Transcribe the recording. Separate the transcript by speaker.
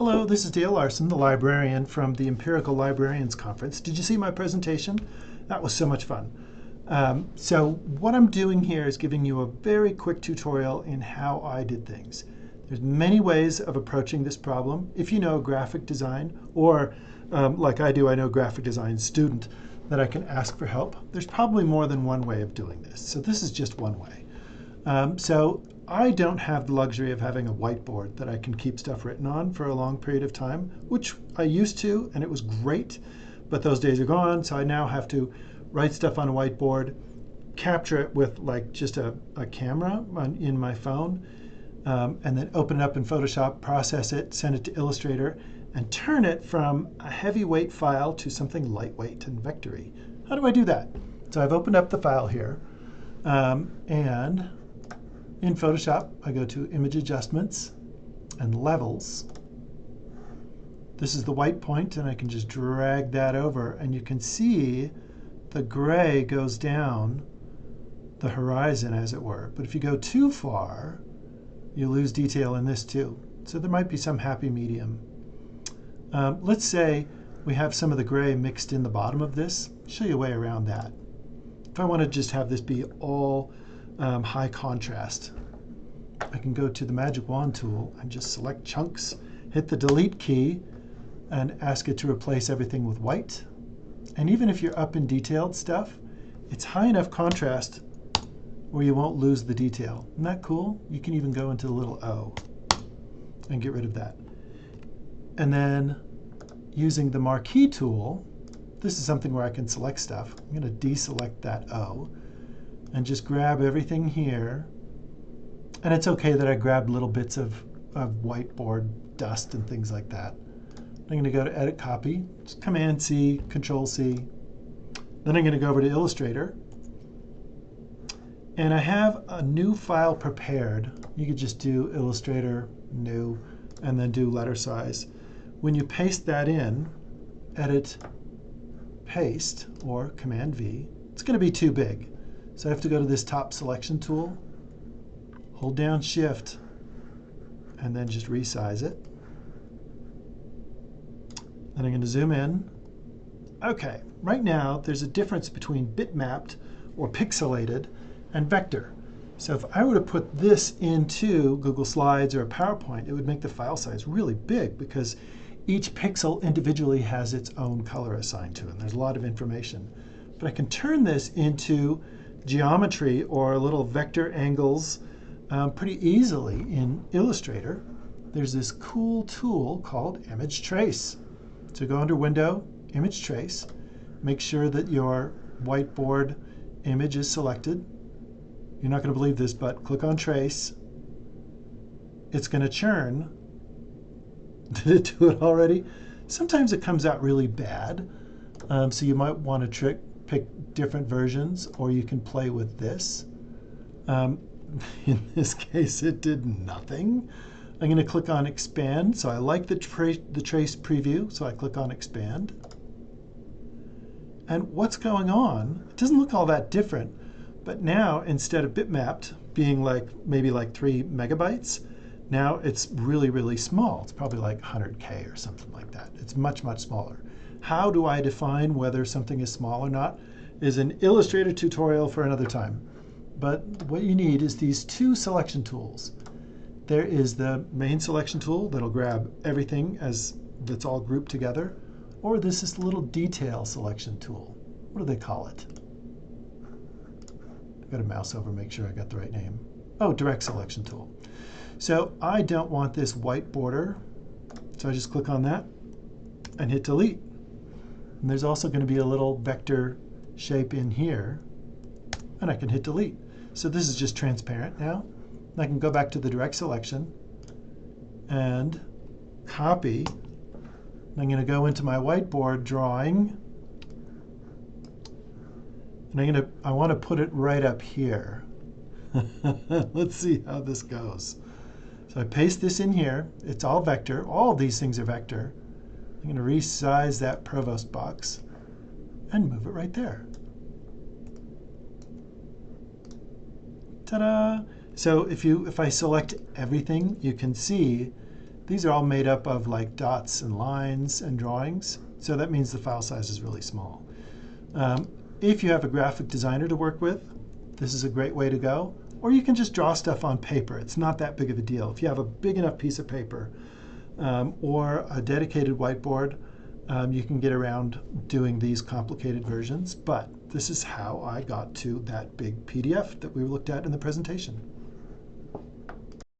Speaker 1: Hello, this is Dale Larson, the librarian from the Empirical Librarians Conference. Did you see my presentation? That was so much fun. So what I'm doing here is giving you a very quick tutorial in how I did things. There's many ways of approaching this problem. If you know graphic design, or like I do, I know graphic design student, that I can ask for help. There's probably more than one way of doing this. So this is just one way. So I don't have the luxury of having a whiteboard that I can keep stuff written on for a long period of time, which I used to, and it was great, but those days are gone. So I now have to write stuff on a whiteboard, capture it with like just a camera in my phone, and then open it up in Photoshop, process it, send it to Illustrator, and turn it from a heavyweight file to something lightweight and vectory. How do I do that? So I've opened up the file here, and in Photoshop, I go to Image Adjustments and Levels. This is the white point, and I can just drag that over, and you can see the gray goes down the horizon, as it were. But if you go too far, you lose detail in this too. So there might be some happy medium. Let's say we have some of the gray mixed in the bottom of this. I'll show you a way around that. If I want to just have this be all high contrast, I can go to the Magic Wand tool and just select chunks, hit the delete key, and ask it to replace everything with white. And even if you're up in detailed stuff, it's high enough contrast where you won't lose the detail. Isn't that cool? You can even go into the little O and get rid of that. And then using the marquee tool, this is something where I can select stuff. I'm going to deselect that O and just grab everything here. And it's okay that I grab little bits of whiteboard dust and things like that. I'm going to go to Edit Copy, just Command-C, Control-C. Then I'm going to go over to Illustrator. And I have a new file prepared. You could just do Illustrator, New, and then do letter size. When you paste that in, Edit, Paste, or Command-V, it's going to be too big. So I have to go to this top selection tool, hold down Shift, and then just resize it. Then I'm going to zoom in. OK, right now there's a difference between bitmapped or pixelated and vector. So if I were to put this into Google Slides or a PowerPoint, it would make the file size really big because each pixel individually has its own color assigned to it. And there's a lot of information. But I can turn this into geometry or little vector angles pretty easily in Illustrator. There's this cool tool called Image Trace. So go under Window, Image Trace. Make sure that your whiteboard image is selected. You're not going to believe this, but click on Trace. It's going to churn. Did it do it already? Sometimes it comes out really bad. So you might want to pick different versions, or you can play with this. In this case, it did nothing. I'm going to click on Expand. So I like the trace preview, so I click on Expand. And what's going on? It doesn't look all that different. But now, instead of bitmapped being maybe like 3 megabytes, now it's really, really small. It's probably like 100K or something like that. It's much, much smaller. How do I define whether something is small or not is an Illustrator tutorial for another time. But what you need is these two selection tools. There is the main selection tool that'll grab everything as that's all grouped together, or this is the little detail selection tool. What do they call it? I've got to mouse over, make sure I got the right name. Oh, direct selection tool. So I don't want this white border, so I just click on that and hit delete. And there's also going to be a little vector shape in here, and I can hit delete. So this is just transparent now. I can go back to the direct selection and copy. I'm going to go into my whiteboard drawing, and I want to put it right up here. Let's see how this goes. So I paste this in here. It's all vector. All of these things are vector. I'm going to resize that provost box and move it right there. Ta-da! So if I select everything, you can see These are all made up of like dots and lines and drawings, so that means the file size is really small. If you have a graphic designer to work with, this is a great way to go. Or you can just draw stuff on paper. It's not that big of a deal. If you have a big enough piece of paper or a dedicated whiteboard, you can get around doing these complicated versions. But this is how I got to that big PDF that we looked at in the presentation.